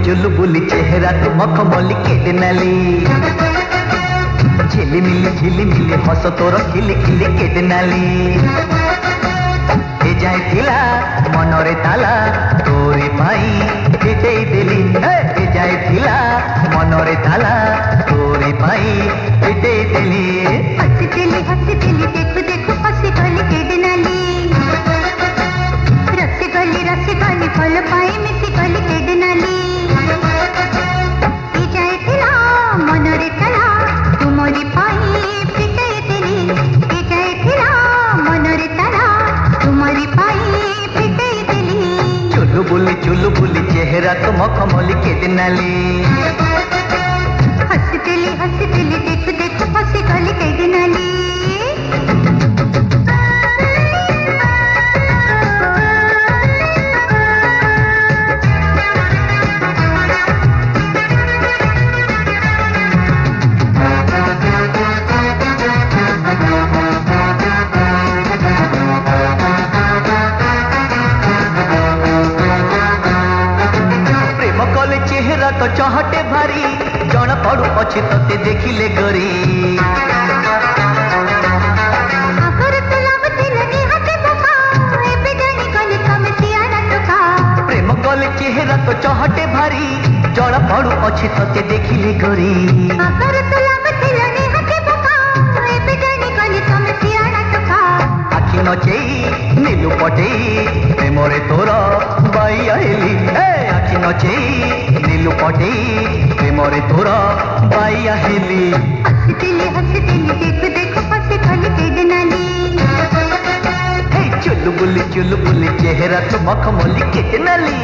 चुलबुली चेहरा तुम मखमली केडनाली झिलिमिली हस तोर खिली खिली केडनाली ए जाए थिला मनरे ताला तोरे पाई फिटेई देली ए जाए थिला मनरे ताला तोरे पाई फिटेई देली हसी देली देखो देखो हसी गली केडनाली रसी गली फल पाई मिसी गली केडनाली मनरे तला तुमरी पाई फिटाई देली ए जाए थिला मनरे तला तुमरी पाई फिटाई देली चुलबुली चेहरा तो मखमली केडनाली हसी देली देखो देखो हसी गली केडनाली चेहरा तो चहटे भारी जन पड़ू अच्छे ते देखिले गरी प्रेम कले चेहरा तो चहटे भारी जन पड़ू अच्छे ते देखिले गरी आखि नचेई नीलू पटेई प्रेमरे तोरा बाई आइली आखि नचेई नीलू पटेई प्रेमरे तोरा बाई आइली हसी देली देखो देखो हसी गली केडनाली चुलबुली चेहरा तो मखमली केडनाली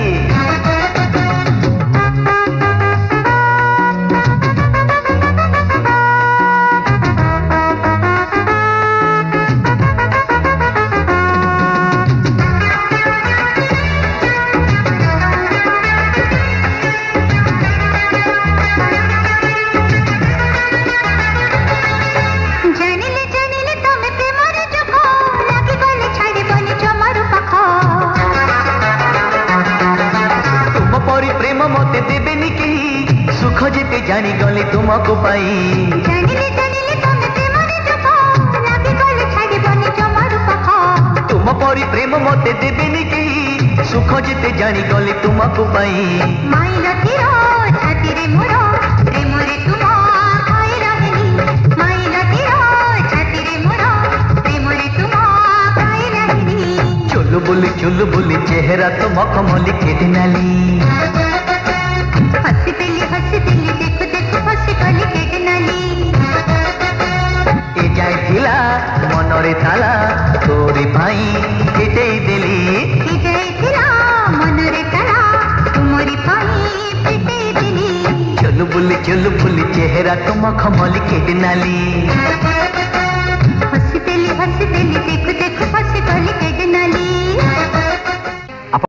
मते देबेनी केही सुख जेते जानी गले तुमको पाई जानिले तमे प्रेमरे जखो लागी गले छाड़िबनी जमारू पाखो तुम परी प्रेम मते देबेनी केही सुख जेते जानी गले तुमको पाई माइला तिरो छातीरे मोरो प्रेमरे तुम खाई रहनी माइला तिरो छातीरे मोरो प्रेमरे तुम खाई रहनी चुलबुली चेहरा तो मखमली केडनाली हसी देली देखो देखो हसी गली केडनाली ए जाए थिला मनरे ताला तोरे पाई फिटेई देली ए जाए थिला मनरे ताला तुमरी पाई फिटेई देली चुलबुली चेहरा तो मखमली केडनाली